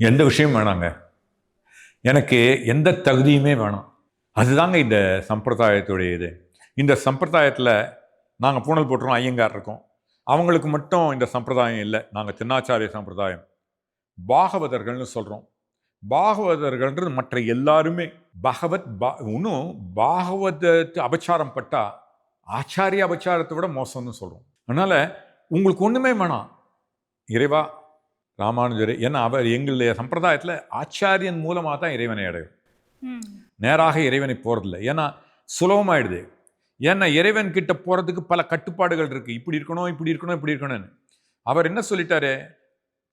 எந்த விஷயம் வேணாங்க. எனக்கு எந்த தகுதியுமே வேணாம். அதுதாங்க இந்த சம்பிரதாயத்துடைய இது. இந்த சம்பிரதாயத்தில் நாங்கள் பூணல் போட்டுறோம், ஐயங்கார் இருக்கோம். அவங்களுக்கு மட்டும் இந்த சம்பிரதாயம் இல்லை. நாங்கள் சின்னாச்சாரிய சம்பிரதாயம் பாகவதர்கள்னு சொல்கிறோம். பாகவதர்கள்ன்றது மற்ற எல்லாருமே இன்னும் பாகவதத்தை அபச்சாரம் பட்டா ஆச்சாரிய அபச்சாரத்தை விட மோசம்னு சொல்கிறோம். அதனால் உங்களுக்கு ஒன்றுமே வேணாம். இறைவா ராமானுஜர், ஏன்னா அவர் எங்களுடைய சம்பிரதாயத்தில் ஆச்சாரியன் மூலமாக தான் இறைவனை அடையும். நேராக இறைவனை போகிறதில்ல. ஏன்னா சுலபமாயிடுது. ஏன்னா இறைவன் கிட்ட போகிறதுக்கு பல கட்டுப்பாடுகள் இருக்குது. இப்படி இருக்கணும், இப்படி இருக்கணும், இப்படி இருக்கணும்னு. அவர் என்ன சொல்லிட்டாரு,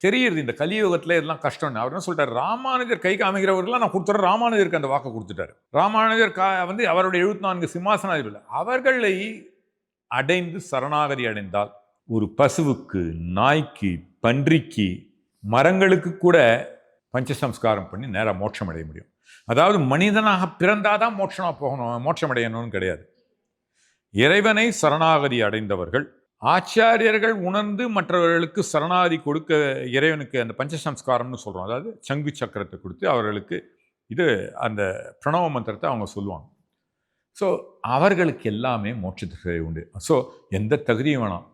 தெரியுது இந்த கலியுகத்தில் இதெல்லாம் கஷ்டம்னு. அவர் என்ன சொல்லிட்டாரு, ராமானுஜர் கை காமிக்கிறவர்கள்லாம் நான் கொடுத்துட்றேன். ராமானுஜருக்கு அந்த வாக்கை கொடுத்துட்டாரு. ராமானுஜர் அவருடைய 74 சிம்மாசனாதிபதி அவர்களை அடைந்து சரணாகதி அடைந்தால் ஒரு பசுவுக்கு, நாய்க்கு, பன்றிக்கு, மரங்களுக்கு கூட பஞ்சசம்ஸ்காரம் பண்ணி நேராக மோட்சம் அடைய முடியும். அதாவது மனிதனாக பிறந்தாதான் மோட்சம் அடையணும்னு கிடையாது. இறைவனை சரணாகதி அடைந்தவர்கள், ஆச்சாரியர்கள் உணர்ந்து மற்றவர்களுக்கு சரணாகதி கொடுக்க இறைவனுக்கு அந்த பஞ்சசம்ஸ்காரம்னு சொல்கிறோம். அதாவது சங்கு சக்கரத்தை கொடுத்து அவர்களுக்கு அந்த பிரணவ மந்திரத்தை அவங்க சொல்லுவாங்க. ஸோ அவர்களுக்கு எல்லாமே மோட்சத்தை உண்டு. ஸோ எந்த தகுதியும் வேணாம்.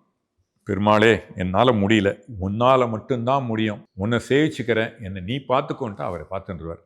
பெருமாளே என்னால் முடியல, உன்னால் மட்டும்தான் முடியும், உன்னை சேவிச்சுக்கிறேன், என்னை நீ பார்த்துக்கோன்ட்டு அவரை பார்த்துருவார்.